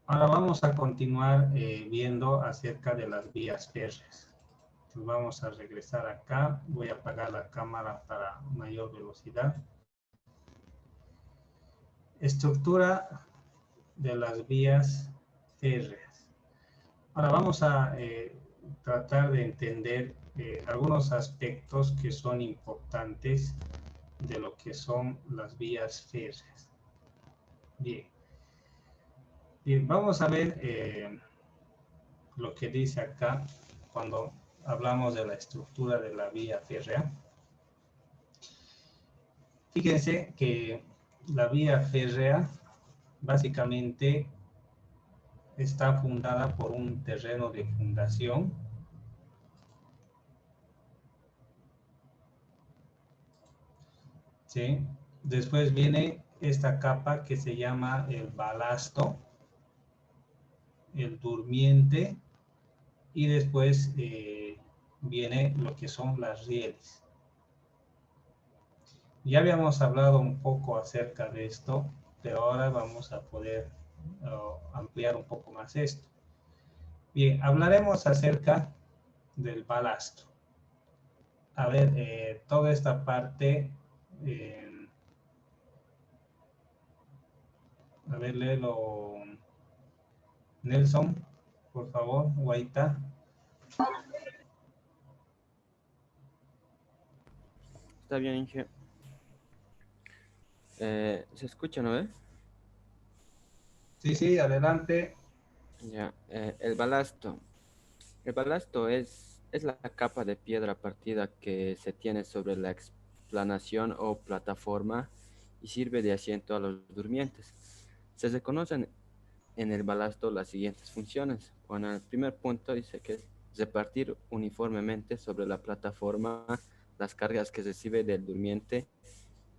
Ahora vamos a continuar viendo acerca de las vías férreas. Entonces vamos a regresar acá. Voy a apagar la cámara para mayor velocidad. Estructura de las vías férreas. Ahora vamos a tratar de entender algunos aspectos que son importantes de lo que son las vías férreas. Bien. Bien, vamos a ver lo que dice acá cuando hablamos de la estructura de la vía férrea. Fíjense que la vía férrea básicamente está fundada por un terreno de fundación. ¿Sí? Después viene esta capa que se llama el balasto, el durmiente, y después viene lo que son las rieles. Ya habíamos hablado un poco acerca de esto, pero ahora vamos a poder ampliar un poco más esto. Bien, hablaremos acerca del balasto. A ver, toda esta parte, a ver, léelo, Nelson, por favor, Guaita. Está bien, Inge. ¿Se escucha, no ve? Sí, sí, adelante. Ya, el balasto. El balasto es la capa de piedra partida que se tiene sobre la explanación o plataforma y sirve de asiento a los durmientes. Se reconocen en el balasto las siguientes funciones. Bueno, el primer punto dice que es repartir uniformemente sobre la plataforma las cargas que recibe del durmiente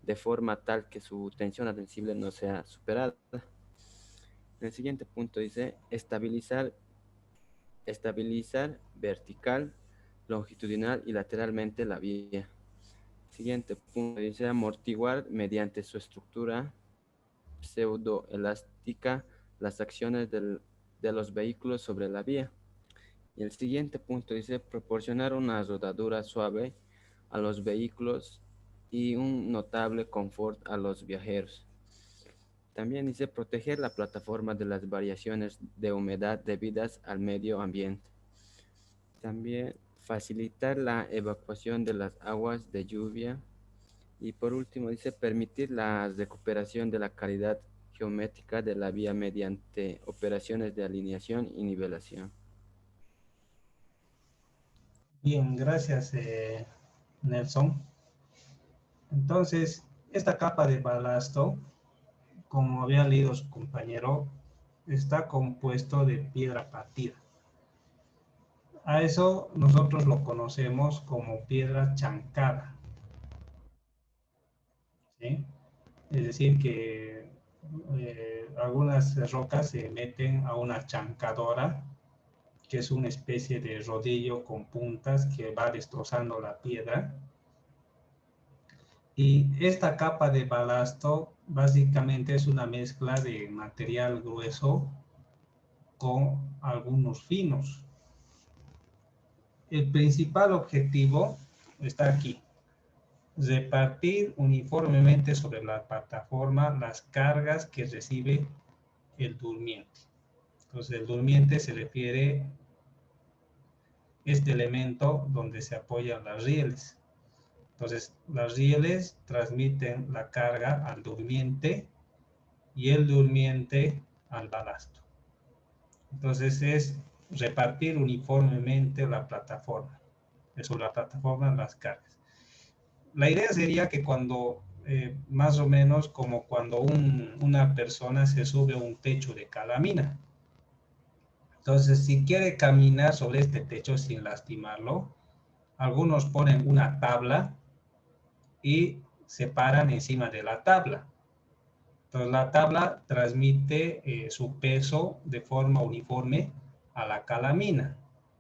de forma tal que su tensión admisible no sea superada. En el siguiente punto dice estabilizar vertical, longitudinal y lateralmente la vía. Siguiente punto dice amortiguar mediante su estructura pseudoelástica las acciones de los vehículos sobre la vía. Y el siguiente punto dice proporcionar una rodadura suave a los vehículos y un notable confort a los viajeros. También dice proteger la plataforma de las variaciones de humedad debidas al medio ambiente. También facilitar la evacuación de las aguas de lluvia. Y por último dice permitir la recuperación de la calidad geométrica de la vía mediante operaciones de alineación y nivelación. Bien, gracias, Nelson. Entonces, esta capa de balasto, como había leído su compañero, está compuesto de piedra partida. A eso nosotros lo conocemos como piedra chancada, ¿sí? Es decir, que algunas rocas se meten a una chancadora, que es una especie de rodillo con puntas que va destrozando la piedra. Y esta capa de balasto básicamente es una mezcla de material grueso con algunos finos. El principal objetivo está aquí: repartir uniformemente sobre la plataforma las cargas que recibe el durmiente. Entonces, el durmiente se refiere a este elemento donde se apoyan las rieles. Entonces, las rieles transmiten la carga al durmiente y el durmiente al balasto. Entonces, es repartir uniformemente la plataforma. Sobre la plataforma las cargas. La idea sería que cuando, más o menos como cuando una persona se sube a un techo de calamina. Entonces, si quiere caminar sobre este techo sin lastimarlo, algunos ponen una tabla y se paran encima de la tabla. Entonces, la tabla transmite su peso de forma uniforme a la calamina,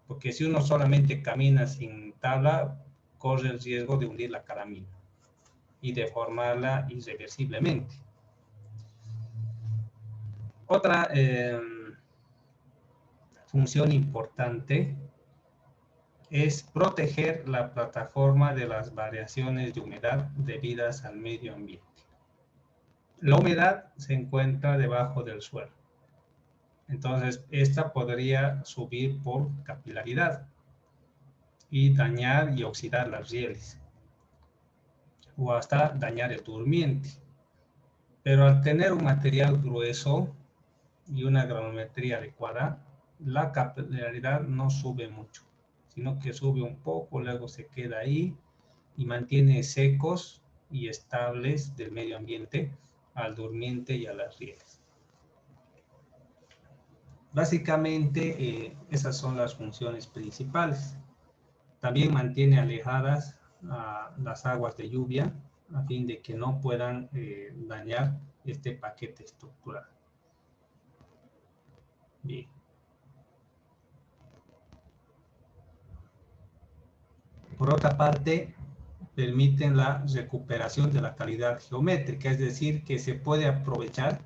porque si uno solamente camina sin tabla, corre el riesgo de hundir la calamina y deformarla irreversiblemente. Otra función importante es proteger la plataforma de las variaciones de humedad debidas al medio ambiente. La humedad se encuentra debajo del suelo. Entonces, esta podría subir por capilaridad y dañar y oxidar las rieles, o hasta dañar el durmiente. Pero al tener un material grueso y una granulometría adecuada, la capilaridad no sube mucho, sino que sube un poco, luego se queda ahí y mantiene secos y estables del medio ambiente al durmiente y a las rieles. Básicamente, esas son las funciones principales. También mantiene alejadas las aguas de lluvia a fin de que no puedan dañar este paquete estructural. Bien. Por otra parte, permiten la recuperación de la calidad geométrica, es decir, que se puede aprovechar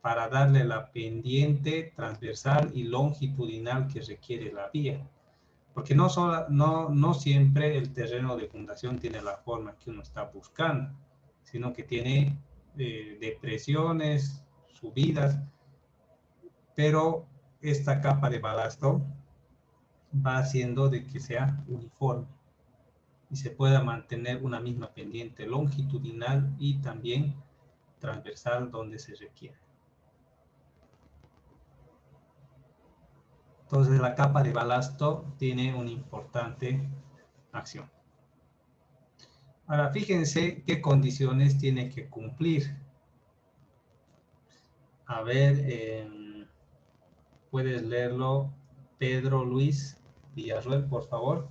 para darle la pendiente transversal y longitudinal que requiere la vía. Porque no siempre el terreno de fundación tiene la forma que uno está buscando, sino que tiene depresiones, subidas, pero esta capa de balasto va haciendo de que sea uniforme y se pueda mantener una misma pendiente longitudinal y también transversal donde se requiere. Entonces la capa de balasto tiene una importante acción. Ahora fíjense qué condiciones tiene que cumplir. A ver, puedes leerlo, Pedro Luis Villarroel, por favor.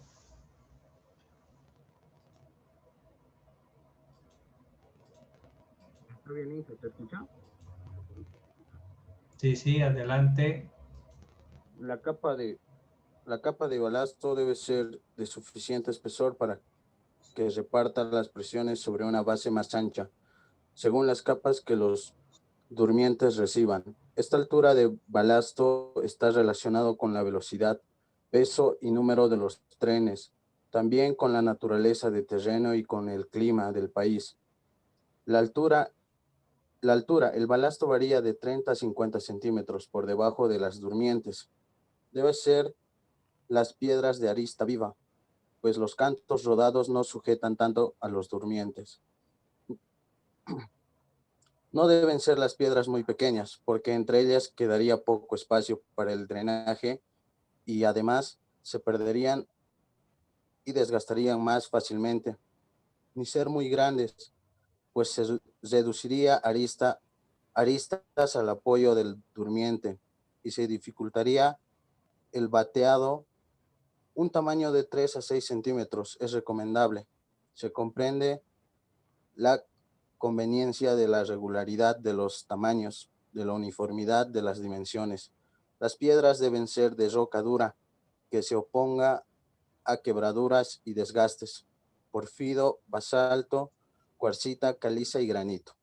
¿Está bien, hijo? ¿Te escucha? Sí, adelante. La capa de balasto debe ser de suficiente espesor para que reparta las presiones sobre una base más ancha, según las capas que los durmientes reciban. Esta altura de balasto está relacionado con la velocidad, peso y número de los trenes, también con la naturaleza de terreno y con el clima del país. La altura, el balasto varía de 30 a 50 centímetros por debajo de las durmientes. Debe ser las piedras de arista viva, pues los cantos rodados no sujetan tanto a los durmientes. No deben ser las piedras muy pequeñas, porque entre ellas quedaría poco espacio para el drenaje y además se perderían y desgastarían más fácilmente. Ni ser muy grandes, pues se reduciría aristas al apoyo del durmiente y se dificultaría el bateado. Un tamaño de 3 a 6 centímetros es recomendable. Se comprende la conveniencia de la regularidad de los tamaños, de la uniformidad de las dimensiones. Las piedras deben ser de roca dura, que se oponga a quebraduras y desgastes, porfido, basalto, cuarcita, caliza y granito.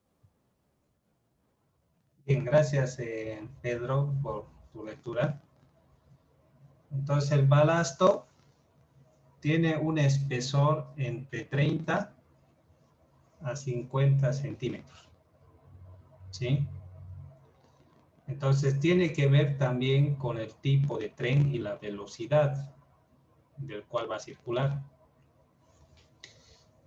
Bien, gracias Pedro por tu lectura. Entonces el balasto tiene un espesor entre 30 a 50 centímetros. ¿Sí? Entonces tiene que ver también con el tipo de tren y la velocidad del cual va a circular.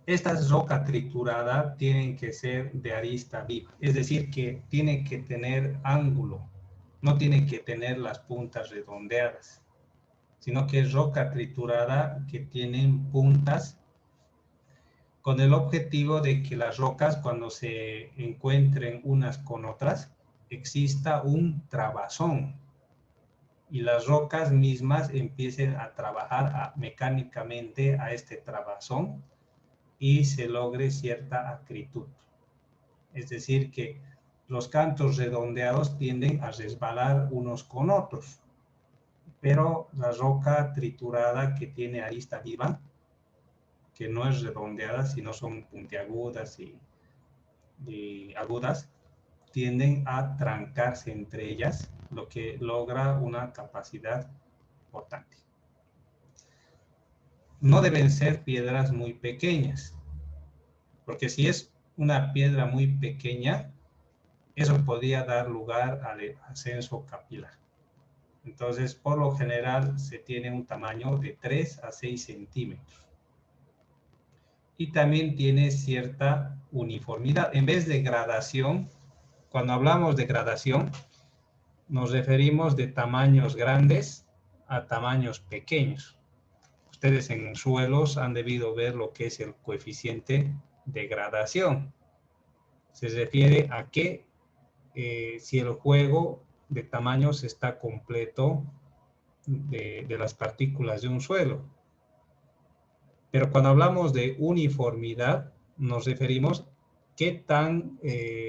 Estas rocas trituradas tienen que ser de arista viva, es decir, que tienen que tener ángulo, no tienen que tener las puntas redondeadas, sino que es roca triturada que tienen puntas con el objetivo de que las rocas cuando se encuentren unas con otras exista un trabazón y las rocas mismas empiecen a trabajar mecánicamente a este trabazón y se logre cierta acritud. Es decir, que los cantos redondeados tienden a resbalar unos con otros, pero la roca triturada que tiene arista viva, que no es redondeada, sino son puntiagudas y agudas, tienden a trancarse entre ellas lo que logra una capacidad importante. No deben ser piedras muy pequeñas, porque si es una piedra muy pequeña, eso podría dar lugar al ascenso capilar. Entonces, por lo general, se tiene un tamaño de 3 a 6 centímetros. Y también tiene cierta uniformidad. En vez de gradación, cuando hablamos de gradación, nos referimos de tamaños grandes a tamaños pequeños. Ustedes en suelos han debido ver lo que es el coeficiente de gradación. Se refiere a que si el juego de tamaños está completo de las partículas de un suelo. Pero cuando hablamos de uniformidad, nos referimos a qué tan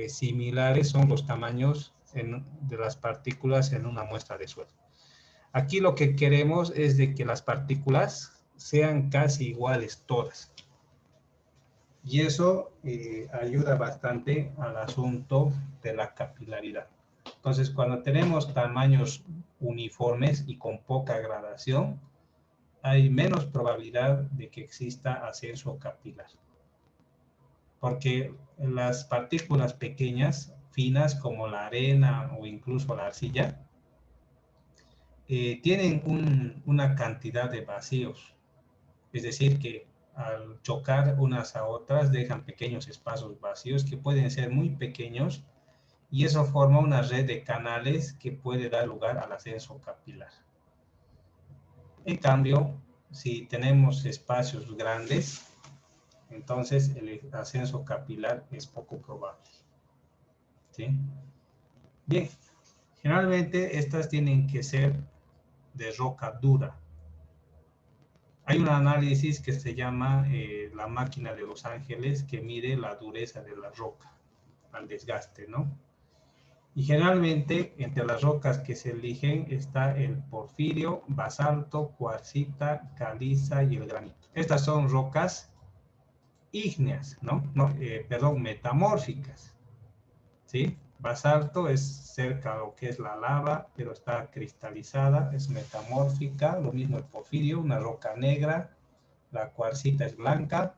similares son los tamaños de las partículas en una muestra de suelo. Aquí lo que queremos es de que las partículas sean casi iguales todas. Y eso ayuda bastante al asunto de la capilaridad. Entonces, cuando tenemos tamaños uniformes y con poca gradación, hay menos probabilidad de que exista ascenso capilar. Porque las partículas pequeñas, finas como la arena o incluso la arcilla, tienen una cantidad de vacíos. Es decir, que al chocar unas a otras dejan pequeños espacios vacíos que pueden ser muy pequeños y eso forma una red de canales que puede dar lugar al ascenso capilar. En cambio, si tenemos espacios grandes, entonces el ascenso capilar es poco probable. ¿Sí? Bien, generalmente estas tienen que ser de roca dura. Hay un análisis que se llama la máquina de Los Ángeles que mide la dureza de la roca al desgaste, ¿no? Y generalmente entre las rocas que se eligen está el porfirio, basalto, cuarcita, caliza y el granito. Estas son rocas ígneas, perdón, metamórficas, ¿sí? Basalto es cerca a lo que es la lava, pero está cristalizada, es metamórfica. Lo mismo el porfirio, una roca negra. La cuarcita es blanca,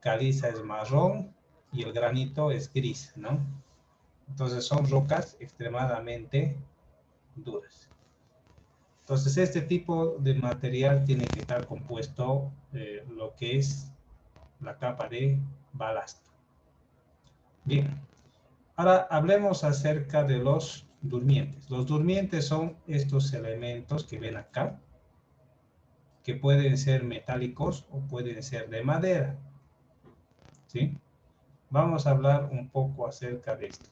caliza es marrón y el granito es gris, ¿no? Entonces son rocas extremadamente duras. Entonces este tipo de material tiene que estar compuesto lo que es la capa de balasto. Bien, ahora hablemos acerca de los durmientes. Los durmientes son estos elementos que ven acá, que pueden ser metálicos o pueden ser de madera. ¿Sí? Vamos a hablar un poco acerca de esto.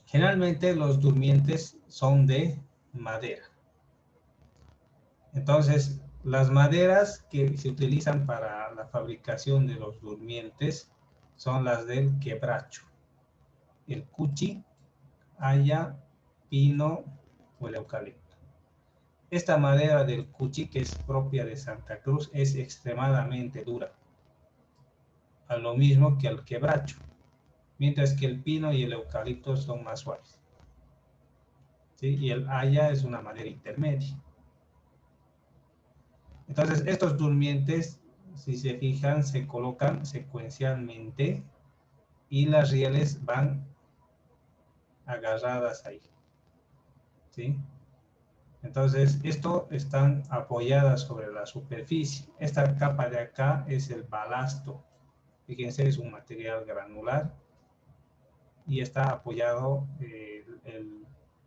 Generalmente los durmientes son de madera. Entonces, las maderas que se utilizan para la fabricación de los durmientes son las del quebracho, el cuchi, haya, pino o el eucalipto. Esta madera del cuchi, que es propia de Santa Cruz, es extremadamente dura, a lo mismo que el quebracho, mientras que el pino y el eucalipto son más suaves. ¿Sí? Y el haya es una madera intermedia. Entonces, estos durmientes, si se fijan, se colocan secuencialmente y las rieles van agarradas ahí. ¿Sí? Entonces, esto están apoyadas sobre la superficie. Esta capa de acá es el balasto. Fíjense, es un material granular y está apoyado el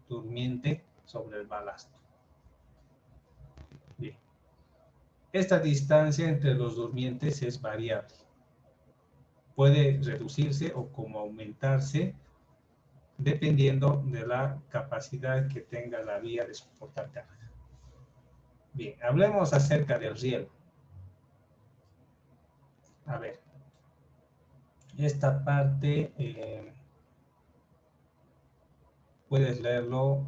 durmiente sobre el balasto. Bien. Esta distancia entre los durmientes es variable. Puede reducirse o como aumentarse dependiendo de la capacidad que tenga la vía de soportar carga. Bien, hablemos acerca del riel. A ver, esta parte puedes leerlo,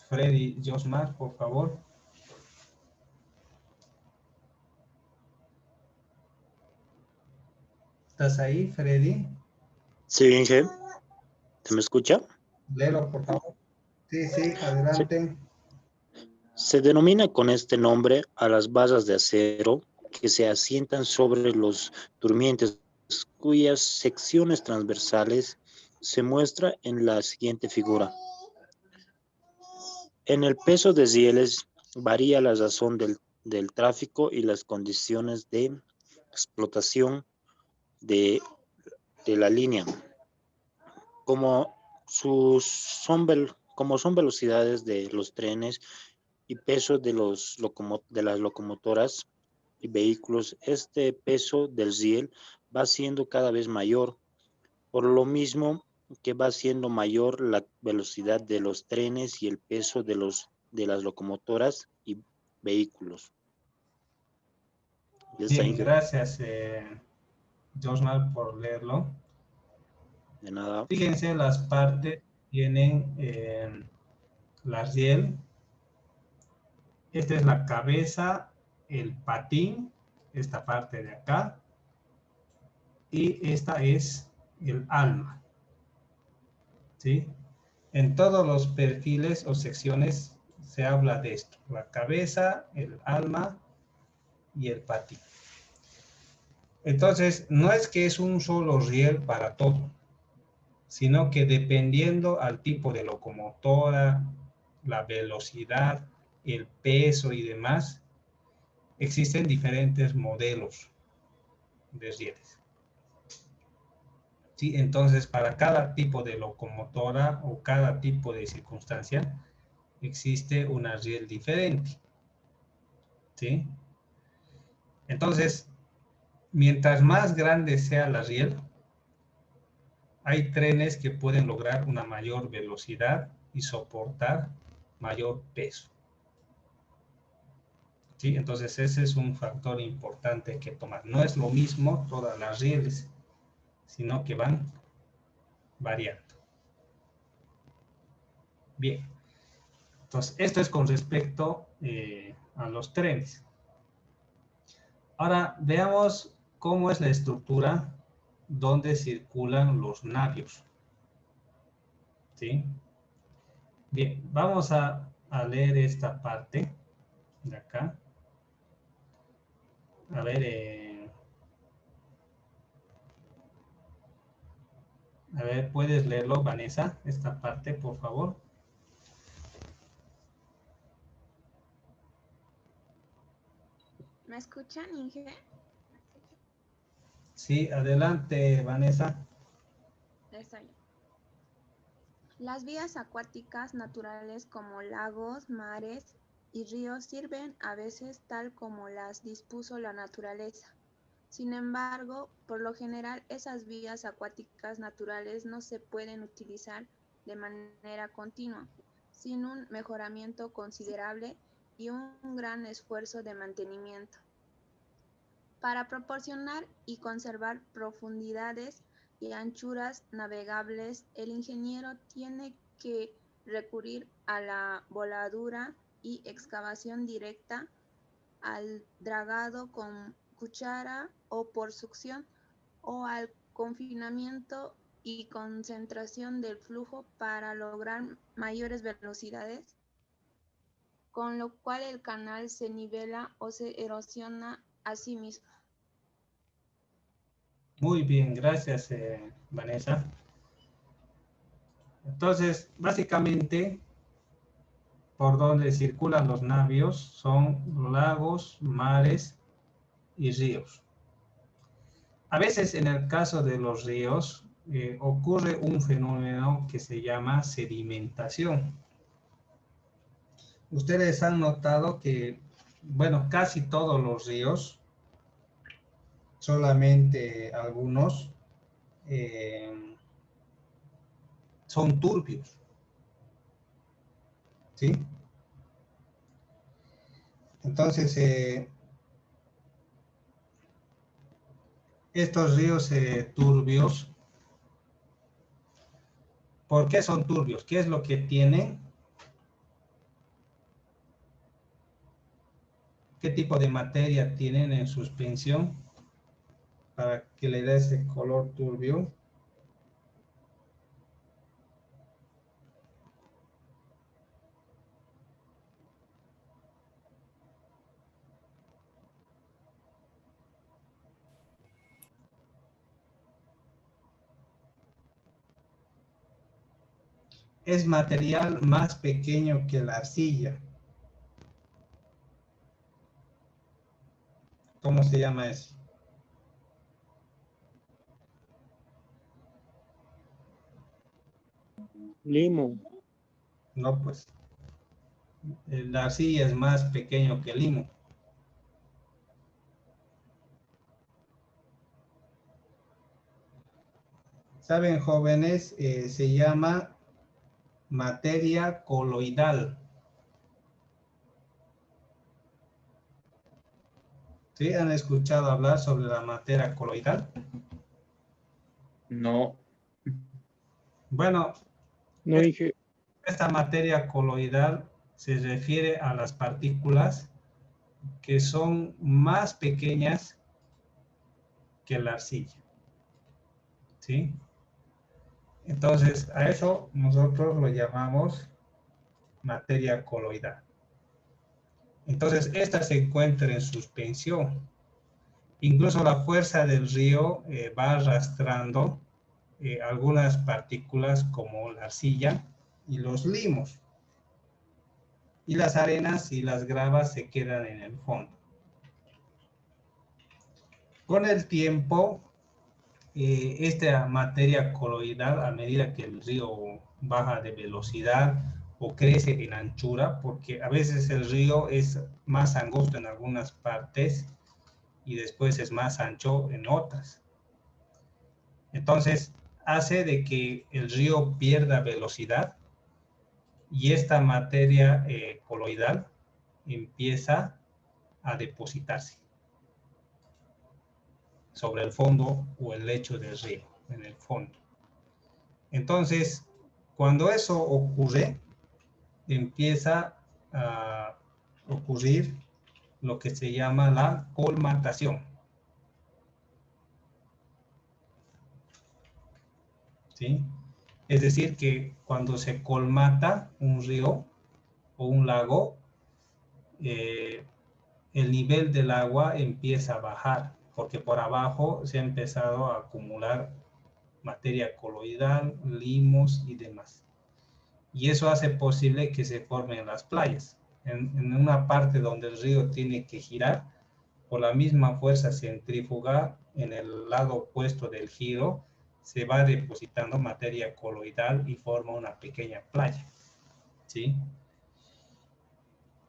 Freddy Josmar, por favor. ¿Estás ahí, Freddy? Sí, Inge. ¿Se me escucha? Léelo, por favor. Sí, sí, Se, adelante. se denomina con este nombre a las barras de acero que se asientan sobre los durmientes, cuyas secciones transversales se muestra en la siguiente figura. En el peso de rieles varía la razón del tráfico y las condiciones de explotación de la línea. Como son velocidades de los trenes y peso de las locomotoras y vehículos, este peso del riel va siendo cada vez mayor, por lo mismo que va siendo mayor la velocidad de los trenes y el peso de las locomotoras y vehículos. ¿Ya está, Bien, Inge? gracias, Josmar, por leerlo. De nada. Fíjense, las partes tienen la riel. Esta es la cabeza, el patín, esta parte de acá, y esta es el alma, ¿sí? En todos los perfiles o secciones se habla de esto, la cabeza, el alma y el patín. Entonces, no es que es un solo riel para todo, sino que dependiendo al tipo de locomotora, la velocidad, el peso y demás, existen diferentes modelos de rieles. ¿Sí? Entonces, para cada tipo de locomotora o cada tipo de circunstancia, existe una riel diferente. ¿Sí? Entonces, mientras más grande sea la riel, hay trenes que pueden lograr una mayor velocidad y soportar mayor peso. ¿Sí? Entonces, ese es un factor importante que tomar. No es lo mismo todas las rieles, sino que van variando. Bien. Entonces, esto es con respecto a los trenes. Ahora, veamos cómo es la estructura donde circulan los navios. ¿Sí? Bien, vamos a leer esta parte de acá. A ver, ¿puedes leerlo, Vanessa? Esta parte, por favor. ¿Me escuchan, Inge? Sí, adelante, Vanessa. Está bien. Las vías acuáticas naturales como lagos, mares y ríos sirven a veces tal como las dispuso la naturaleza. Sin embargo, por lo general esas vías acuáticas naturales no se pueden utilizar de manera continua, sin un mejoramiento considerable y un gran esfuerzo de mantenimiento. Para proporcionar y conservar profundidades y anchuras navegables, el ingeniero tiene que recurrir a la voladura y excavación directa, al dragado con cuchara o por succión, o al confinamiento y concentración del flujo para lograr mayores velocidades, con lo cual el canal se nivela o se erosiona a sí mismo. Muy bien, gracias, Vanessa. Entonces, básicamente, por donde circulan los navios son lagos, mares y ríos. A veces, en el caso de los ríos, ocurre un fenómeno que se llama sedimentación. Ustedes han notado que, bueno, casi todos los ríos, solamente algunos, son turbios. ¿Sí? Entonces, estos ríos turbios, ¿por qué son turbios? ¿Qué es lo que tienen? ¿Qué tipo de materia tienen en suspensión para que le dé ese color turbio? es material más pequeño que la arcilla. ¿Cómo se llama eso? Limo. No, pues. La arcilla es más pequeño que el limo. ¿Saben, jóvenes? Se llama materia coloidal. ¿Sí? ¿Han escuchado hablar sobre la materia coloidal? No. Bueno, No dije, esta materia coloidal se refiere a las partículas que son más pequeñas que la arcilla. ¿Sí? Entonces, a eso nosotros lo llamamos materia coloidal. Entonces, esta se encuentra en suspensión. Incluso la fuerza del río va arrastrando algunas partículas como la arcilla y los limos. Y las arenas y las gravas se quedan en el fondo. Con el tiempo, esta materia coloidal, a medida que el río baja de velocidad o crece en anchura, porque a veces el río es más angosto en algunas partes y después es más ancho en otras. Entonces, hace de que el río pierda velocidad y esta materia coloidal empieza a depositarse sobre el fondo o el lecho del río, en el fondo. Entonces, cuando eso ocurre, empieza a ocurrir lo que se llama la colmatación. ¿Sí? Es decir, que cuando se colmata un río o un lago, el nivel del agua empieza a bajar, porque por abajo se ha empezado a acumular materia coloidal, limos y demás. Y eso hace posible que se formen las playas. En una parte donde el río tiene que girar, por la misma fuerza centrífuga, en el lado opuesto del giro, se va depositando materia coloidal y forma una pequeña playa. ¿Sí?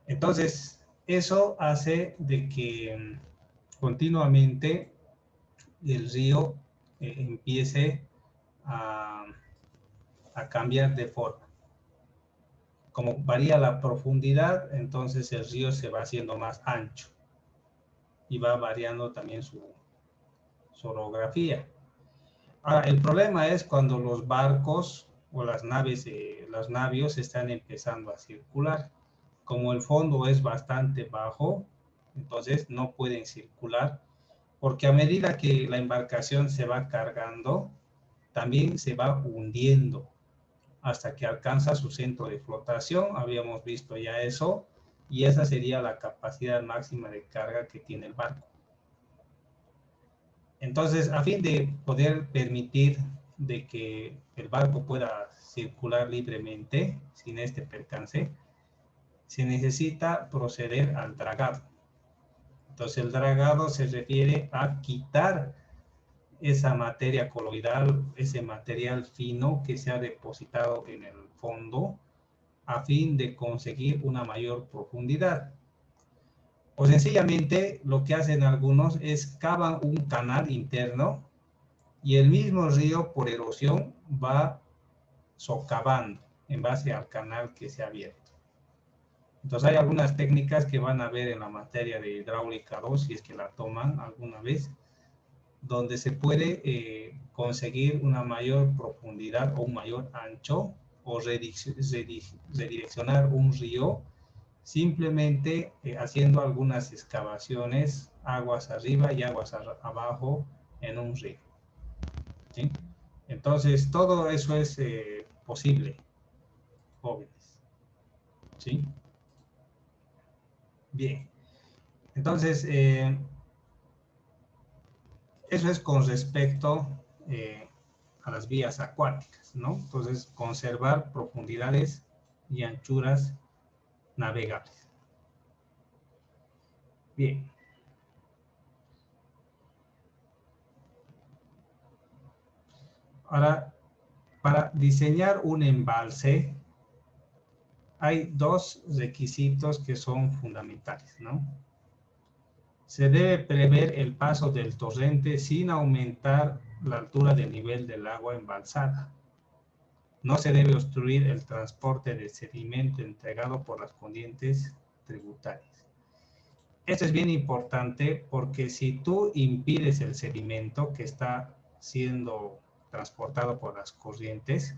Entonces, eso hace de que continuamente el río empiece a cambiar de forma. Como varía la profundidad, entonces el río se va haciendo más ancho y va variando también su orografía. Ahora, el problema es cuando los barcos o las naves, los navios están empezando a circular. Como el fondo es bastante bajo, entonces no pueden circular, porque a medida que la embarcación se va cargando, también se va hundiendo hasta que alcanza su centro de flotación. Habíamos visto ya eso, y esa sería la capacidad máxima de carga que tiene el barco. Entonces, a fin de poder permitir de que el barco pueda circular libremente sin este percance, se necesita proceder al dragado. Entonces, el dragado se refiere a quitar esa materia coloidal, ese material fino que se ha depositado en el fondo, a fin de conseguir una mayor profundidad. O sencillamente lo que hacen algunos es cavan un canal interno y el mismo río por erosión va socavando en base al canal que se ha abierto. Entonces hay algunas técnicas que van a ver en la materia de hidráulica 2, si es que la toman alguna vez, donde se puede conseguir una mayor profundidad o un mayor ancho o redireccionar un río simplemente haciendo algunas excavaciones aguas arriba y aguas abajo en un río. ¿Sí? Entonces todo eso es posible, jóvenes. ¿Sí? Bien. Entonces eso es con respecto a las vías acuáticas, ¿no? Entonces, conservar profundidades y anchuras navegables. Bien. Ahora, para diseñar un embalse, hay dos requisitos que son fundamentales, ¿no? Se debe prever el paso del torrente sin aumentar la altura del nivel del agua embalsada. No se debe obstruir el transporte de sedimento entregado por las corrientes tributarias. Esto es bien importante porque si tú impides el sedimento que está siendo transportado por las corrientes,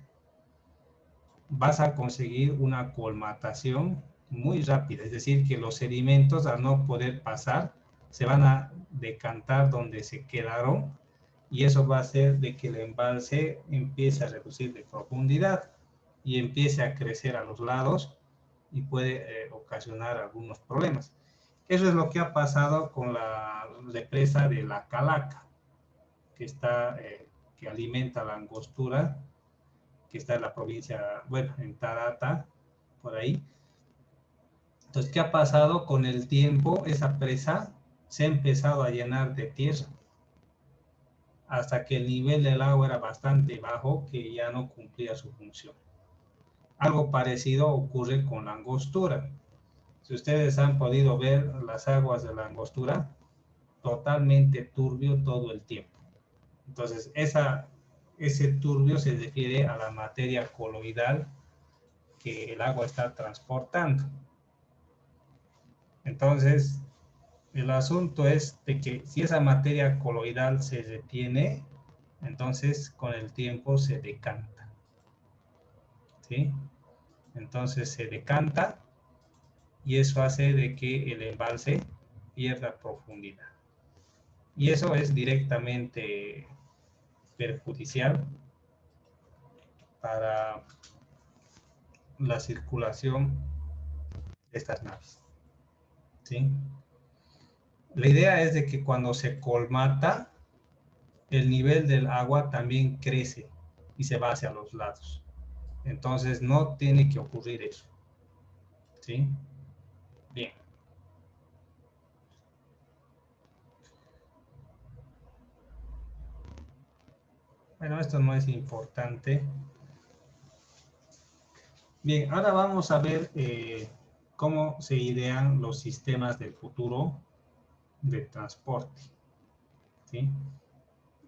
vas a conseguir una colmatación muy rápida. Es decir, que los sedimentos, al no poder pasar, se van a decantar donde se quedaron, y eso va a hacer de que el embalse empiece a reducir de profundidad y empiece a crecer a los lados y puede ocasionar algunos problemas. Eso es lo que ha pasado con la represa de la Calaca, que alimenta la Angostura, que está en la provincia, bueno, en Tarata, por ahí. Entonces, ¿qué ha pasado? Con el tiempo, esa presa se ha empezado a llenar de tierra, hasta que el nivel del agua era bastante bajo, que ya no cumplía su función. Algo parecido ocurre con la Angostura. Si ustedes han podido ver las aguas de la Angostura, totalmente turbio todo el tiempo. Entonces, ese turbio se refiere a la materia coloidal que el agua está transportando. Entonces, el asunto es de que si esa materia coloidal se retiene, entonces con el tiempo se decanta, ¿sí? Entonces se decanta y eso hace de que el embalse pierda profundidad. Y eso es directamente perjudicial para la circulación de estas naves, ¿sí? La idea es de que cuando se colmata, el nivel del agua también crece y se va hacia los lados. Entonces no tiene que ocurrir eso, ¿sí? Bien. Bueno, esto no es importante. Bien, ahora vamos a ver cómo se idean los sistemas del futuro de transporte, ¿sí?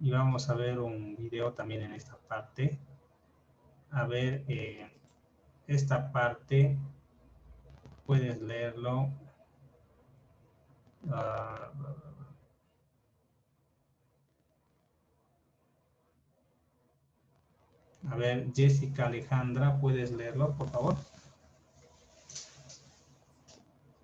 Y vamos a ver un video también en esta parte. A ver, esta parte, puedes leerlo. A ver, Jessica Alejandra, ¿puedes leerlo, por favor?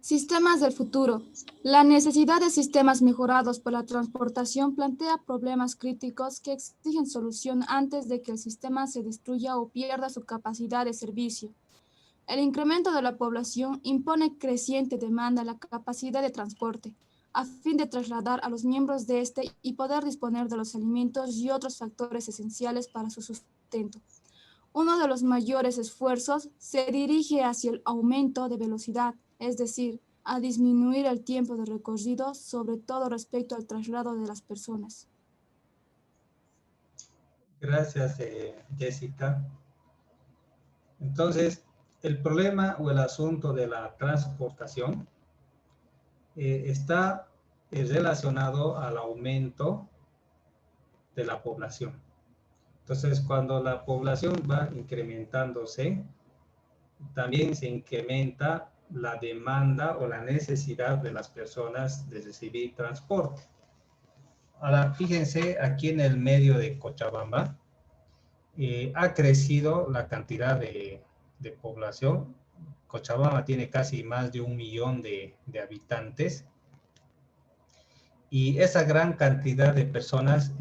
Sistemas del futuro. La necesidad de sistemas mejorados para la transportación plantea problemas críticos que exigen solución antes de que el sistema se destruya o pierda su capacidad de servicio. El incremento de la población impone creciente demanda a la capacidad de transporte, a fin de trasladar a los miembros de este y poder disponer de los alimentos y otros factores esenciales para su sustento. Uno de los mayores esfuerzos se dirige hacia el aumento de velocidad, es decir, a disminuir el tiempo de recorrido, sobre todo respecto al traslado de las personas. Gracias, Jessica. Entonces, el problema o el asunto de la transportación está relacionado al aumento de la población. Entonces, cuando la población va incrementándose, también se incrementa la demanda o la necesidad de las personas de recibir transporte. Ahora, fíjense, aquí en el medio de Cochabamba ha crecido la cantidad de población. Cochabamba tiene casi más de 1 millón de habitantes. Y esa gran cantidad de personas,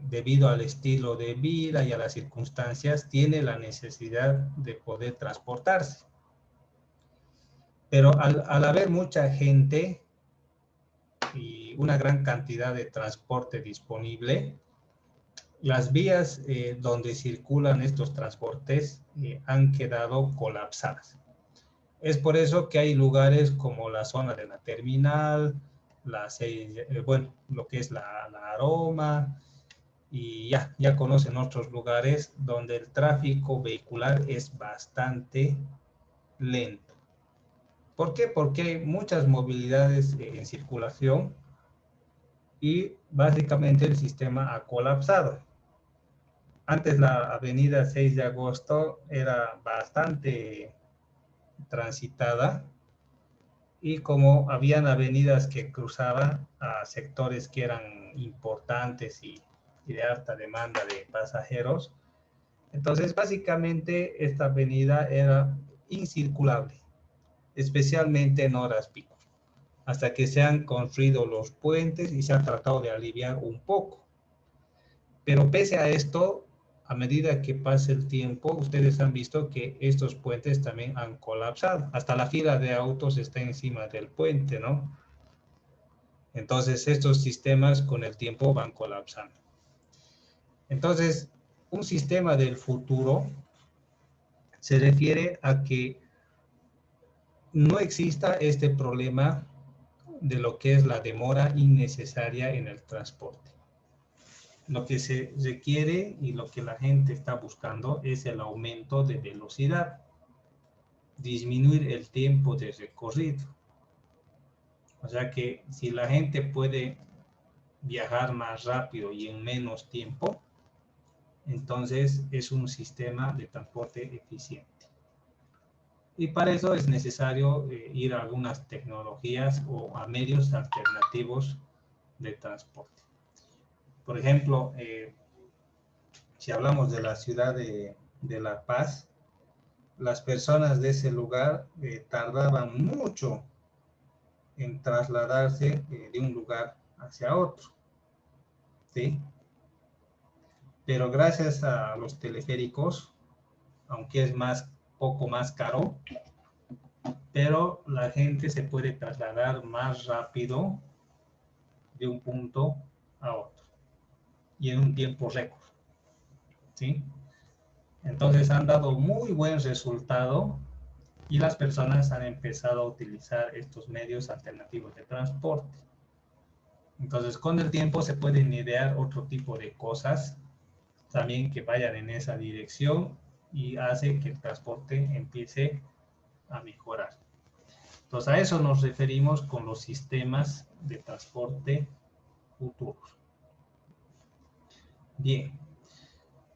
debido al estilo de vida y a las circunstancias, tiene la necesidad de poder transportarse. Pero al haber mucha gente y una gran cantidad de transporte disponible, las vías donde circulan estos transportes han quedado colapsadas. Es por eso que hay lugares como la zona de la terminal, bueno, lo que es la Aroma, y ya conocen otros lugares donde el tráfico vehicular es bastante lento. ¿Por qué? Porque hay muchas movilidades en circulación y básicamente el sistema ha colapsado. Antes la avenida 6 de agosto era bastante transitada y como habían avenidas que cruzaban a sectores que eran importantes y de alta demanda de pasajeros, entonces básicamente esta avenida era incirculable, especialmente en horas pico, hasta que se han construido los puentes y se ha tratado de aliviar un poco. Pero pese a esto, a medida que pasa el tiempo, ustedes han visto que estos puentes también han colapsado. Hasta la fila de autos está encima del puente, ¿no? Entonces, estos sistemas con el tiempo van colapsando. Entonces, un sistema del futuro se refiere a que no exista este problema de lo que es la demora innecesaria en el transporte. Lo que se requiere y lo que la gente está buscando es el aumento de velocidad, disminuir el tiempo de recorrido. O sea que si la gente puede viajar más rápido y en menos tiempo, entonces es un sistema de transporte eficiente. Y para eso es necesario ir a algunas tecnologías o a medios alternativos de transporte. Por ejemplo, si hablamos de la ciudad de La Paz, las personas de ese lugar tardaban mucho en trasladarse de un lugar hacia otro, ¿sí? Pero gracias a los teleféricos, aunque es poco más caro, pero la gente se puede trasladar más rápido de un punto a otro y en un tiempo récord, ¿sí? Entonces han dado muy buen resultado y las personas han empezado a utilizar estos medios alternativos de transporte. Entonces con el tiempo se pueden idear otro tipo de cosas también que vayan en esa dirección y hace que el transporte empiece a mejorar. Entonces a eso nos referimos con los sistemas de transporte futuros. Bien,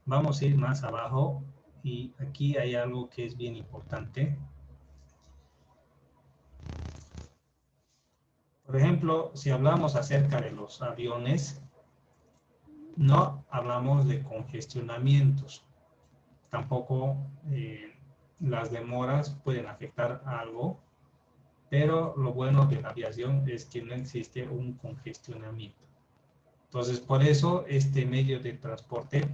vamos a ir más abajo y aquí hay algo que es bien importante. Por ejemplo, si hablamos acerca de los aviones, no hablamos de congestionamientos. Tampoco las demoras pueden afectar algo, pero lo bueno de la aviación es que no existe un congestionamiento. Entonces, por eso este medio de transporte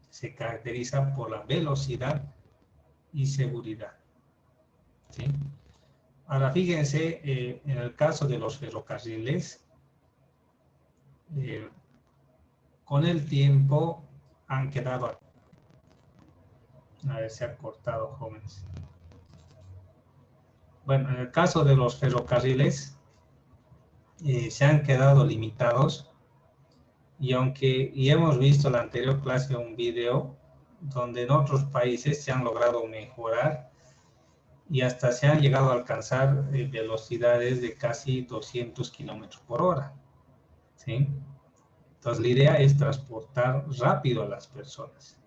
se caracteriza por la velocidad y seguridad, ¿sí? Ahora, fíjense, en el caso de los ferrocarriles, con el tiempo han quedado... A ver, se ha cortado, jóvenes. Bueno, en el caso de los ferrocarriles, se han quedado limitados y hemos visto en la anterior clase un video donde en otros países se han logrado mejorar y hasta se han llegado a alcanzar velocidades de casi 200 kilómetros por hora, ¿sí? Entonces la idea es transportar rápido a las personas.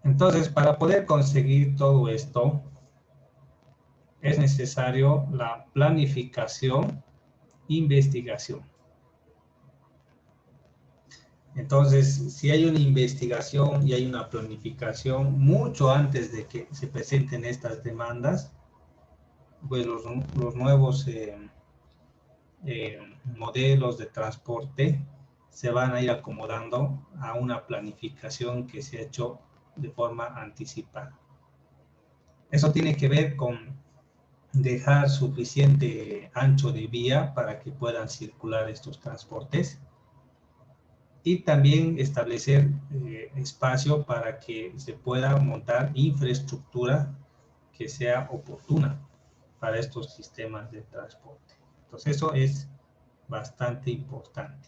Entonces, para poder conseguir todo esto, es necesario la planificación, investigación. Entonces, si hay una investigación y hay una planificación mucho antes de que se presenten estas demandas, pues los nuevos modelos de transporte se van a ir acomodando a una planificación que se ha hecho de forma anticipada. Eso tiene que ver con dejar suficiente ancho de vía para que puedan circular estos transportes. y también establecer espacio para que se pueda montar infraestructura que sea oportuna para estos sistemas de transporte. Entonces eso es bastante importante.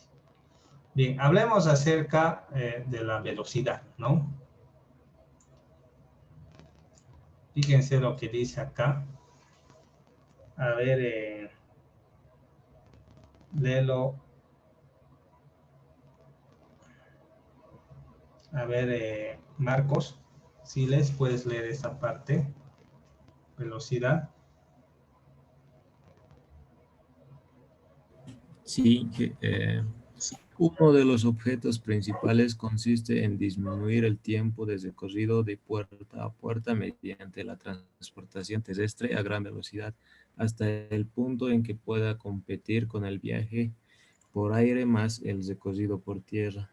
Bien, hablemos acerca de la velocidad, ¿no? Fíjense lo que dice acá. A ver, léelo. A ver, Marcos, si les puedes leer esa parte. Velocidad. Sí, uno de los objetos principales consiste en disminuir el tiempo de recorrido de puerta a puerta mediante la transportación terrestre a gran velocidad hasta el punto en que pueda competir con el viaje por aire más el recorrido por tierra.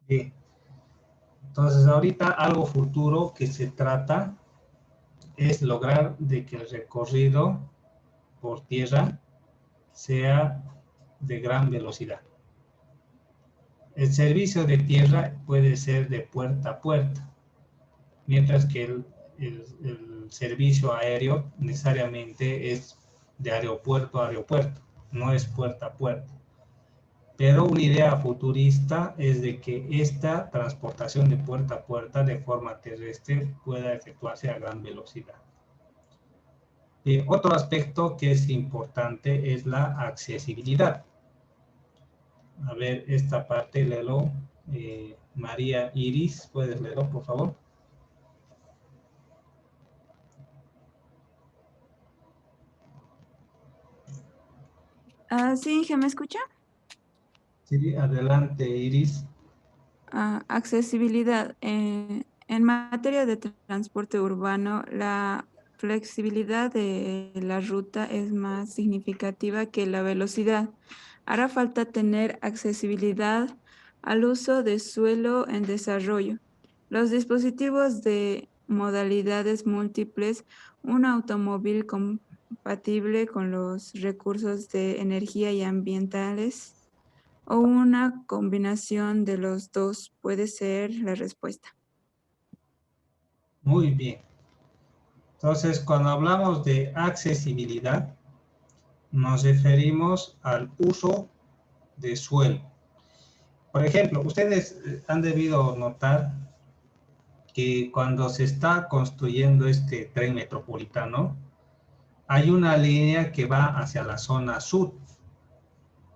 Bien. Entonces, ahorita algo futuro que se trata es lograr de que el recorrido por tierra sea de gran velocidad. El servicio de tierra puede ser de puerta a puerta, mientras que el servicio aéreo necesariamente es de aeropuerto a aeropuerto, no es puerta a puerta. Pero una idea futurista es de que esta transportación de puerta a puerta de forma terrestre pueda efectuarse a gran velocidad. Otro aspecto que es importante es la accesibilidad. A ver, esta parte, léelo. María Iris, ¿puedes leerlo, por favor? Sí, Inge, ¿me escucha? Sí, adelante, Iris. Accesibilidad. En materia de transporte urbano, la flexibilidad de la ruta es más significativa que la velocidad. Hará falta tener accesibilidad al uso de suelo en desarrollo. Los dispositivos de modalidades múltiples, un automóvil compatible con los recursos de energía y ambientales, o una combinación de los dos puede ser la respuesta. Muy bien. Entonces, cuando hablamos de accesibilidad, nos referimos al uso de suelo. Por ejemplo, ustedes han debido notar que cuando se está construyendo este tren metropolitano, hay una línea que va hacia la zona sur.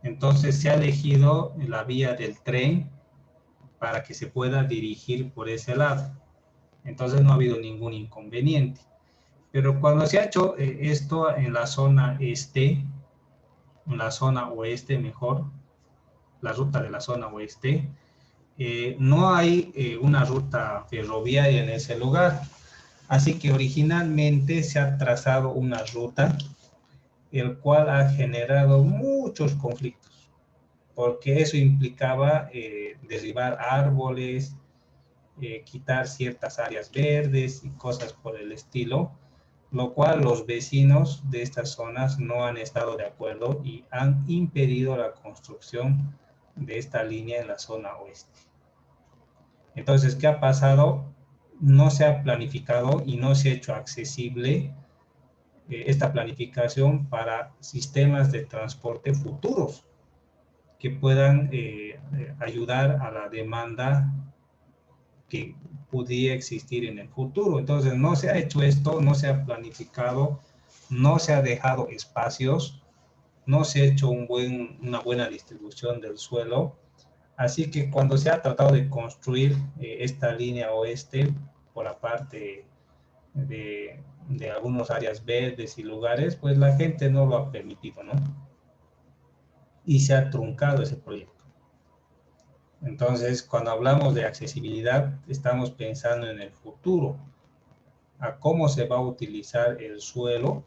Entonces se ha elegido la vía del tren para que se pueda dirigir por ese lado. Entonces no ha habido ningún inconveniente. Pero cuando se ha hecho esto en la zona este, en la zona oeste mejor, la ruta de la zona oeste, no hay una ruta ferroviaria en ese lugar. Así que originalmente se ha trazado una ruta, el cual ha generado muchos conflictos, porque eso implicaba derribar árboles, quitar ciertas áreas verdes y cosas por el estilo, lo cual los vecinos de estas zonas no han estado de acuerdo y han impedido la construcción de esta línea en la zona oeste. Entonces, ¿qué ha pasado? No se ha planificado y no se ha hecho accesible esta planificación para sistemas de transporte futuros que puedan ayudar a la demanda que pudiera existir en el futuro. Entonces, no se ha hecho esto, no se ha planificado, no se ha dejado espacios, no se ha hecho una buena distribución del suelo. Así que cuando se ha tratado de construir esta línea oeste por la parte de algunas áreas verdes y lugares, pues la gente no lo ha permitido, ¿no? Y se ha truncado ese proyecto. Entonces, cuando hablamos de accesibilidad, estamos pensando en el futuro, a cómo se va a utilizar el suelo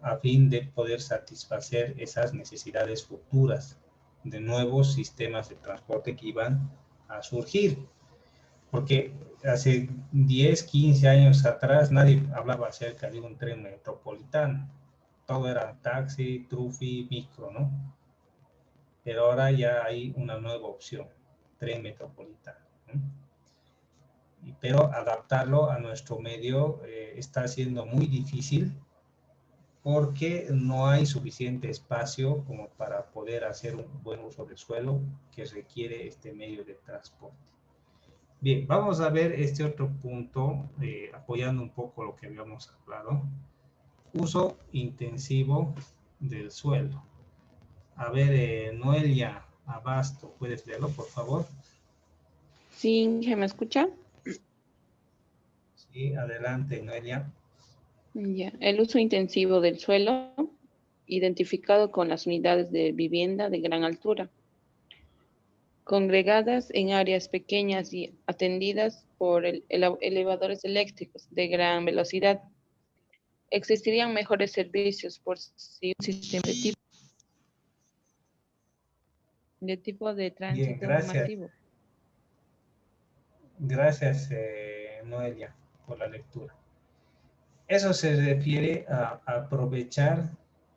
a fin de poder satisfacer esas necesidades futuras de nuevos sistemas de transporte que iban a surgir. Porque hace 10, 15 años atrás nadie hablaba acerca de un tren metropolitano. Todo era taxi, trufi, micro, ¿no? pero ahora ya hay una nueva opción, tren metropolitano. Pero adaptarlo a nuestro medio está siendo muy difícil porque no hay suficiente espacio como para poder hacer un buen uso del suelo que requiere este medio de transporte. Bien, vamos a ver este otro punto, apoyando un poco lo que habíamos hablado. Uso intensivo del suelo. A ver, Noelia Abasto, ¿puedes leerlo, por favor? Sí, ¿se me escucha? Sí, adelante, Noelia. Ya. El uso intensivo del suelo, identificado con las unidades de vivienda de gran altura, congregadas en áreas pequeñas y atendidas por elevadores eléctricos de gran velocidad. Existirían mejores servicios por si un sistema de tipo de Bien, tránsito gracias. masivo. Gracias, Noelia, por la lectura. Eso se refiere a aprovechar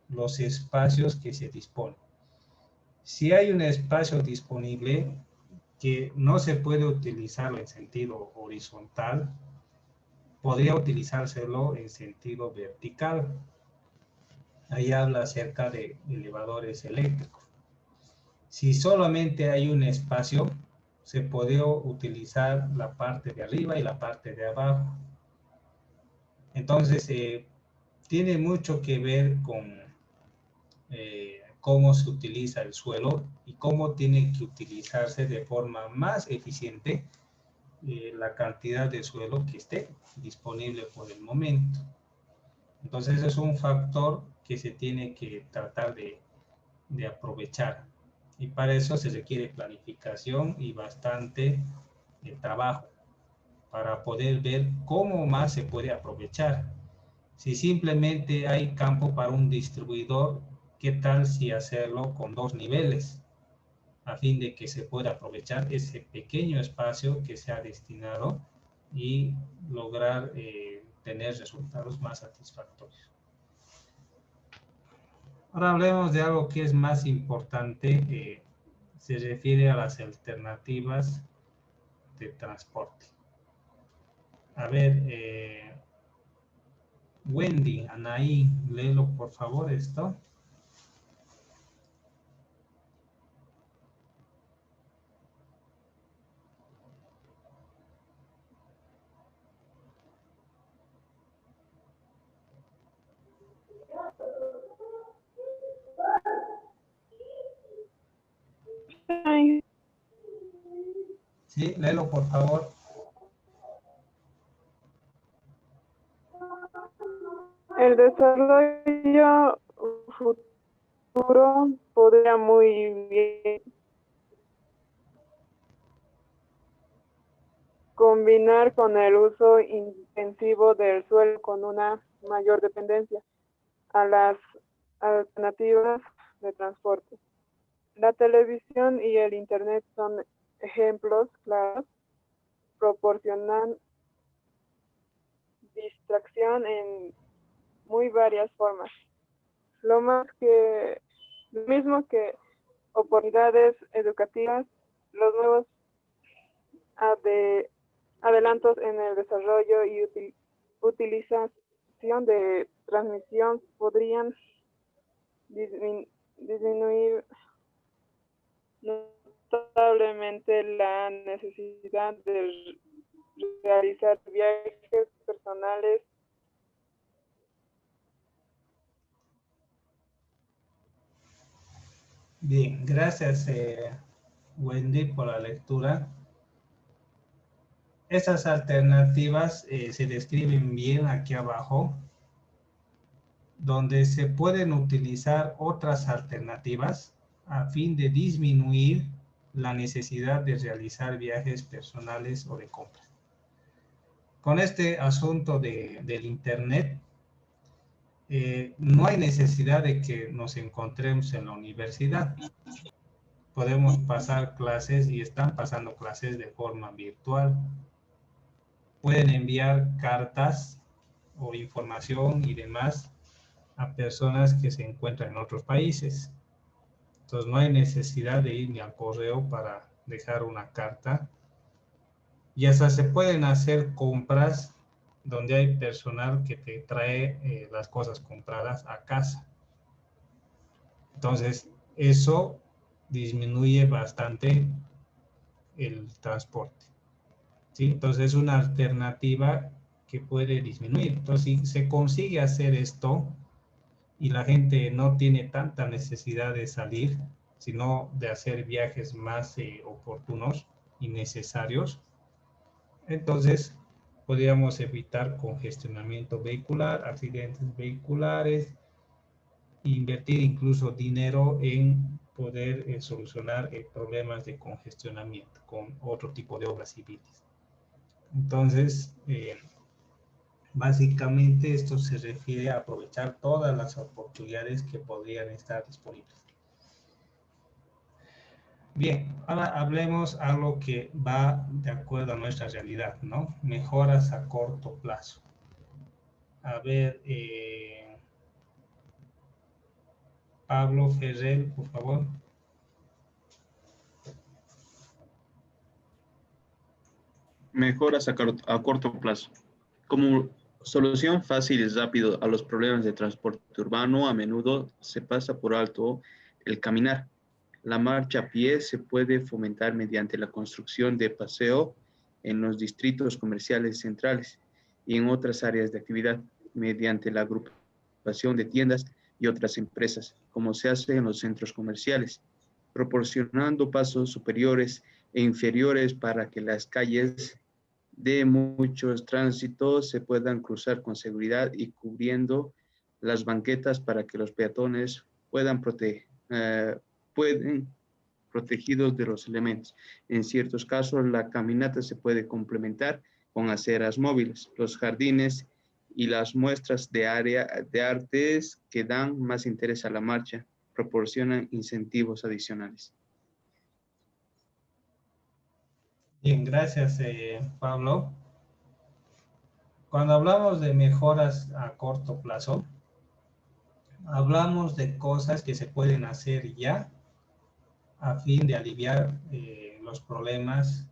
los espacios que se disponen. Si hay un espacio disponible que no se puede utilizarlo en sentido horizontal, podría utilizárselo en sentido vertical. Ahí habla acerca de elevadores eléctricos. Si solamente hay un espacio, se puede utilizar la parte de arriba y la parte de abajo. Entonces, tiene mucho que ver con cómo se utiliza el suelo y cómo tiene que utilizarse de forma más eficiente la cantidad de suelo que esté disponible por el momento. Entonces, es un factor que se tiene que tratar de aprovechar. Y para eso se requiere planificación y bastante trabajo para poder ver cómo más se puede aprovechar. Si simplemente hay campo para un distribuidor, ¿qué tal si hacerlo con 2 niveles? A fin de que se pueda aprovechar ese pequeño espacio que se ha destinado y lograr tener resultados más satisfactorios. Ahora hablemos de algo que es más importante, se refiere a las alternativas de transporte. A ver, Wendy, Anaí, léelo por favor esto. Sí, léelo por favor. El desarrollo futuro podría muy bien combinar con el uso intensivo del suelo con una mayor dependencia a las alternativas de transporte. La televisión y el internet son ejemplos claros, proporcionan distracción en muy varias formas. Lo mismo que oportunidades educativas, los nuevos adelantos en el desarrollo y utilización de transmisión podrían disminuir notablemente la necesidad de realizar viajes personales. Bien, gracias Wendy por la lectura. Estas alternativas se describen bien aquí abajo, donde se pueden utilizar otras alternativas a fin de disminuir la necesidad de realizar viajes personales o de compra. Con este asunto del internet, no hay necesidad de que nos encontremos en la universidad. Podemos pasar clases y están pasando clases de forma virtual. Pueden enviar cartas o información y demás a personas que se encuentran en otros países. Entonces no hay necesidad de ir ni al correo para dejar una carta. Y hasta se pueden hacer compras donde hay personal que te trae las cosas compradas a casa. Entonces, eso disminuye bastante el transporte, ¿sí? Entonces, es una alternativa que puede disminuir. Entonces, si se consigue hacer esto y la gente no tiene tanta necesidad de salir, sino de hacer viajes más oportunos y necesarios, entonces podríamos evitar congestionamiento vehicular, accidentes vehiculares, invertir incluso dinero en poder solucionar problemas de congestionamiento con otro tipo de obras civiles. Entonces, básicamente esto se refiere a aprovechar todas las oportunidades que podrían estar disponibles. Bien, ahora hablemos algo que va de acuerdo a nuestra realidad, ¿no? Mejoras a corto plazo. A ver, Pablo Ferrer, por favor. Mejoras a corto plazo. Como solución fácil y rápido a los problemas de transporte urbano, a menudo se pasa por alto el caminar. La marcha a pie se puede fomentar mediante la construcción de paseo en los distritos comerciales centrales y en otras áreas de actividad, mediante la agrupación de tiendas y otras empresas, como se hace en los centros comerciales, proporcionando pasos superiores e inferiores para que las calles de muchos tránsitos se puedan cruzar con seguridad y cubriendo las banquetas para que los peatones puedan protegidos de los elementos. En ciertos casos, la caminata se puede complementar con aceras móviles, los jardines y las muestras de artes que dan más interés a la marcha, proporcionan incentivos adicionales. Bien, gracias, Pablo. Cuando hablamos de mejoras a corto plazo, hablamos de cosas que se pueden hacer ya a fin de aliviar los problemas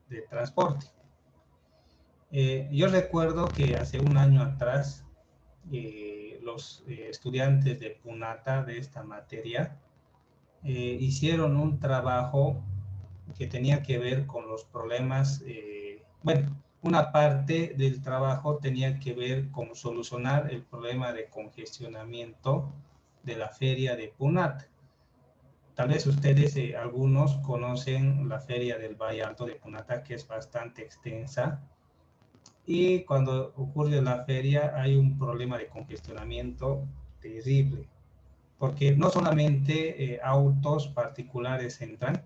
de transporte. Yo recuerdo que hace un año atrás los estudiantes de Punata de esta materia hicieron un trabajo que tenía que ver con los problemas, bueno, una parte del trabajo tenía que ver con solucionar el problema de congestionamiento de la feria de Punata. Tal vez ustedes, algunos, conocen la feria del Valle Alto de Punata, que es bastante extensa. Y cuando ocurre la feria hay un problema de congestionamiento terrible, porque no solamente autos particulares entran,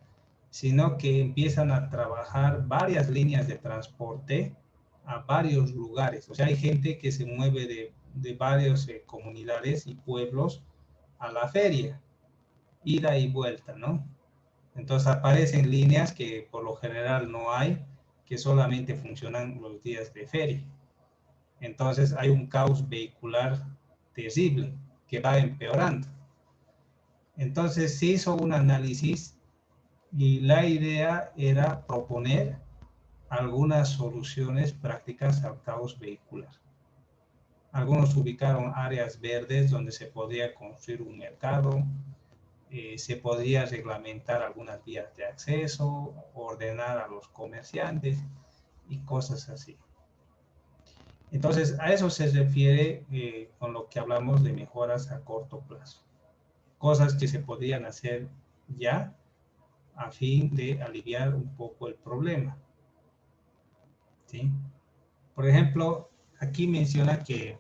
sino que empiezan a trabajar varias líneas de transporte a varios lugares. O sea, hay gente que se mueve de varias comunidades y pueblos a la feria, ida y vuelta, ¿no? Entonces aparecen líneas que por lo general no hay, que solamente funcionan los días de feria. Entonces hay un caos vehicular terrible que va empeorando. Entonces se hizo un análisis y la idea era proponer algunas soluciones prácticas al caos vehicular. Algunos ubicaron áreas verdes donde se podría construir un mercado, se podría reglamentar algunas vías de acceso, ordenar a los comerciantes y cosas así. Entonces, a eso se refiere con lo que hablamos de mejoras a corto plazo. Cosas que se podrían hacer ya a fin de aliviar un poco el problema. ¿Sí? Por ejemplo, aquí menciona que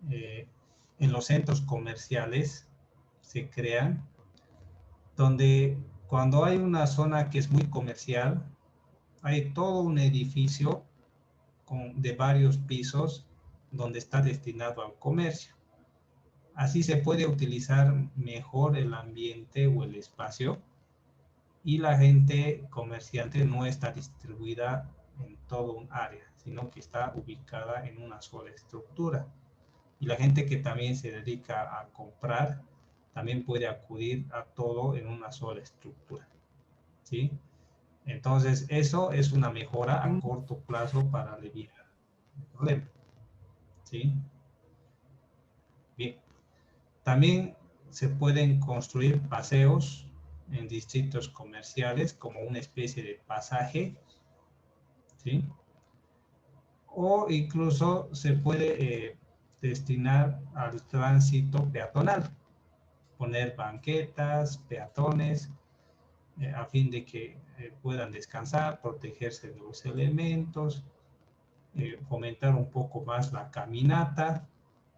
en los centros comerciales se crean, donde cuando hay una zona que es muy comercial, hay todo un edificio de varios pisos donde está destinado al comercio. Así se puede utilizar mejor el ambiente o el espacio y la gente comerciante no está distribuida en todo un área, sino que está ubicada en una sola estructura. Y la gente que también se dedica a comprar también puede acudir a todo en una sola estructura, ¿sí? Entonces, eso es una mejora a corto plazo para aliviar el problema, ¿sí? Bien. También se pueden construir paseos en distritos comerciales como una especie de pasaje, ¿sí? O incluso se puede destinar al tránsito peatonal, poner banquetas, peatones, a fin de que puedan descansar, protegerse de los elementos, fomentar un poco más la caminata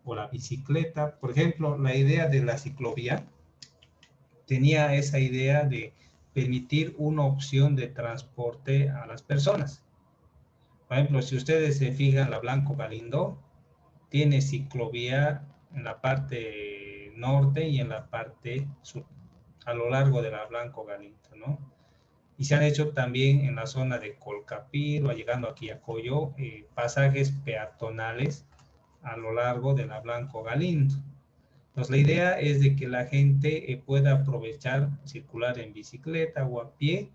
o la bicicleta. Por ejemplo, la idea de la ciclovía tenía esa idea de permitir una opción de transporte a las personas. Por ejemplo, si ustedes se fijan, la Blanco Galindo tiene ciclovía en la parte norte y en la parte sur, a lo largo de la Blanco Galindo, ¿no? Y se han hecho también en la zona de Colcapiro, llegando aquí a Coyo, pasajes peatonales a lo largo de la Blanco Galindo. Entonces, la idea es de que la gente pueda aprovechar, circular en bicicleta o a pie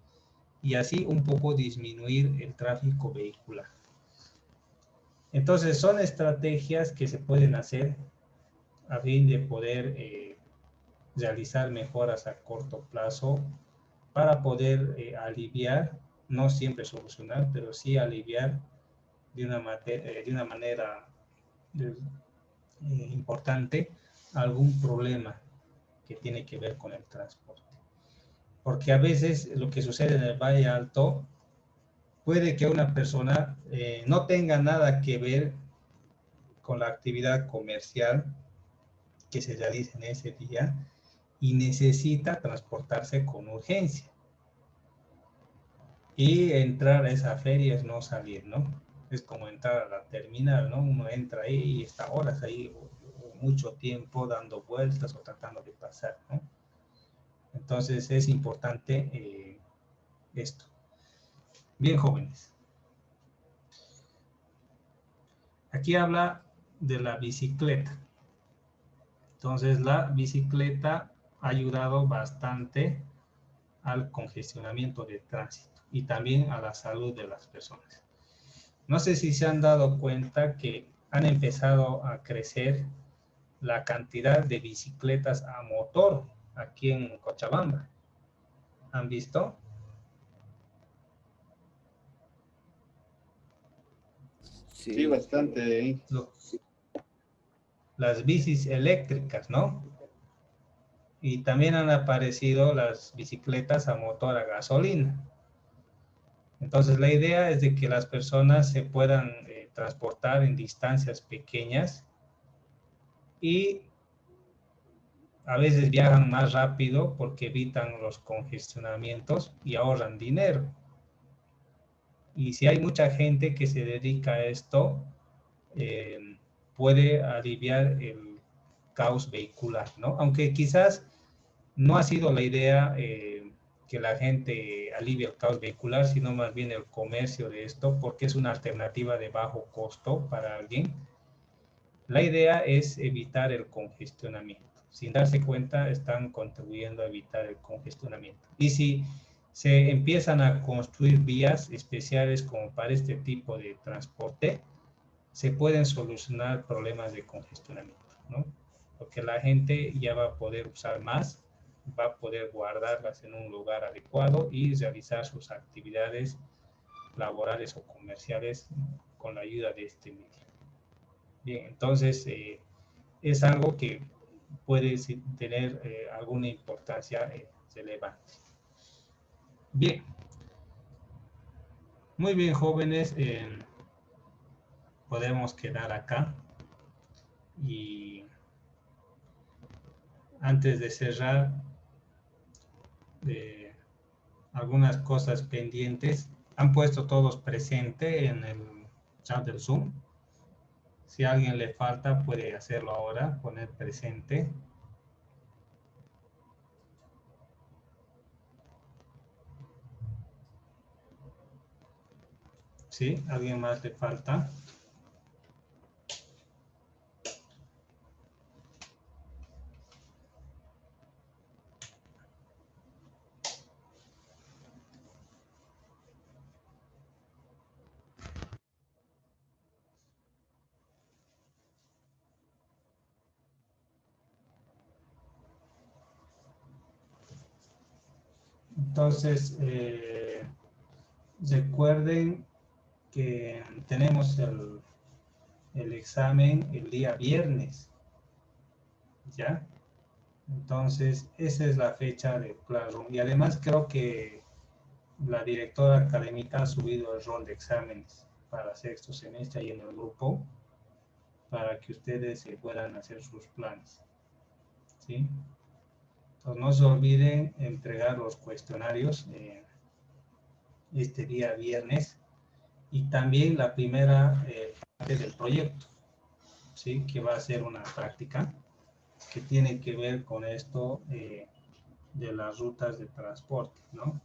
y así un poco disminuir el tráfico vehicular. Entonces, son estrategias que se pueden hacer a fin de poder realizar mejoras a corto plazo para poder aliviar, no siempre solucionar, pero sí aliviar de una manera importante algún problema que tiene que ver con el transporte. Porque a veces lo que sucede en el Valle Alto puede que una persona no tenga nada que ver con la actividad comercial que se realiza en ese día y necesita transportarse con urgencia. Y entrar a esa feria es no salir, ¿no? Es como entrar a la terminal, ¿no? Uno entra ahí y está horas ahí o mucho tiempo dando vueltas o tratando de pasar, ¿no? Entonces es importante esto. Bien, jóvenes. Aquí habla de la bicicleta. Entonces la bicicleta ha ayudado bastante al congestionamiento de tránsito y también a la salud de las personas. No sé si se han dado cuenta que han empezado a crecer la cantidad de bicicletas a motor aquí en Cochabamba. ¿Han visto? Sí, bastante. Las bicis eléctricas, ¿no? Y también han aparecido las bicicletas a motor a gasolina. Entonces la idea es de que las personas se puedan transportar en distancias pequeñas y a veces viajan más rápido porque evitan los congestionamientos y ahorran dinero. Y si hay mucha gente que se dedica a esto, puede aliviar el caos vehicular, ¿no? Aunque quizás no ha sido la idea que la gente alivie el caos vehicular, sino más bien el comercio de esto, porque es una alternativa de bajo costo para alguien. La idea es evitar el congestionamiento. Sin darse cuenta, están contribuyendo a evitar el congestionamiento. Y si se empiezan a construir vías especiales como para este tipo de transporte, se pueden solucionar problemas de congestionamiento, ¿no? Porque la gente ya va a poder usar más, va a poder guardarlas en un lugar adecuado y realizar sus actividades laborales o comerciales con la ayuda de este medio. Bien, entonces es algo que puede tener alguna importancia relevante. Bien, muy bien, jóvenes, podemos quedar acá y antes de cerrar, algunas cosas pendientes. Han puesto todos presente en el chat del Zoom. Si a alguien le falta, puede hacerlo ahora, poner presente. ¿Sí? ¿Alguien más le falta? Entonces, recuerden que tenemos el examen el día viernes, ¿ya? Entonces, esa es la fecha de Classroom. Y además creo que la directora académica ha subido el rol de exámenes para sexto semestre ahí en el grupo, para que ustedes puedan hacer sus planes, ¿sí? Entonces, no se olviden entregar los cuestionarios este día viernes y también la primera parte del proyecto, ¿sí? Que va a ser una práctica que tiene que ver con esto de las rutas de transporte, ¿no?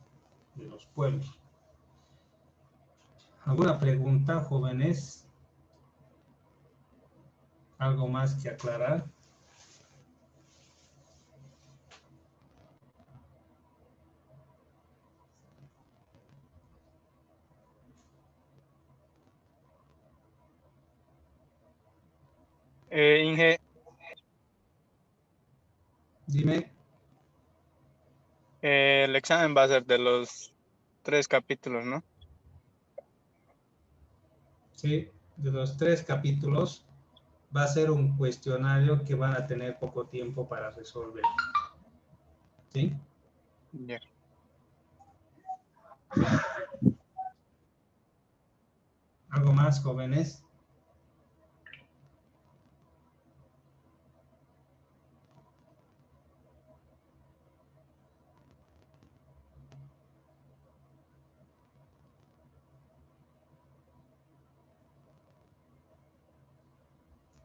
De los pueblos. ¿Alguna pregunta, jóvenes? ¿Algo más que aclarar? Inge, Dime. el examen va a ser de los 3 capítulos, ¿no? Sí, de los 3 capítulos va a ser un cuestionario que van a tener poco tiempo para resolver. ¿Sí? Ya. ¿Algo más, jóvenes?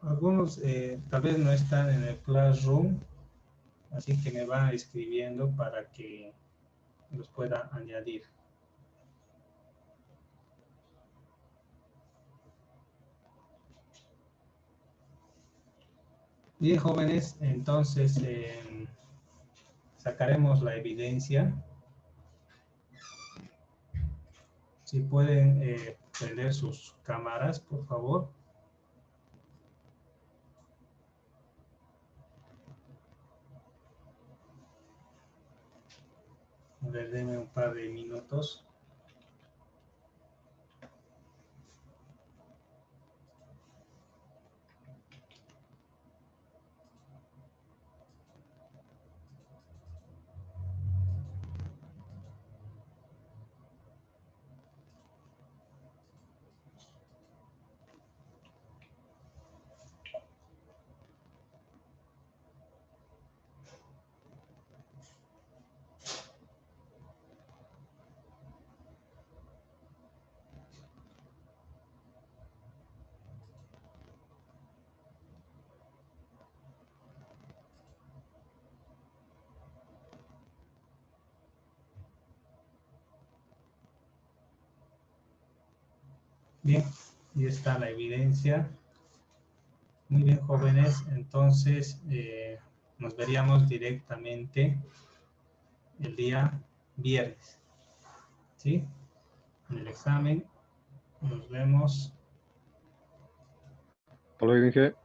Algunos tal vez no están en el Classroom, así que me van escribiendo para que los pueda añadir. Bien, jóvenes, entonces sacaremos la evidencia. Si pueden prender sus cámaras, por favor. A ver, denme un par de minutos. Bien, y está la evidencia. Muy bien, jóvenes, entonces nos veríamos directamente el día viernes, ¿sí? En el examen nos vemos. Hasta luego, Inge.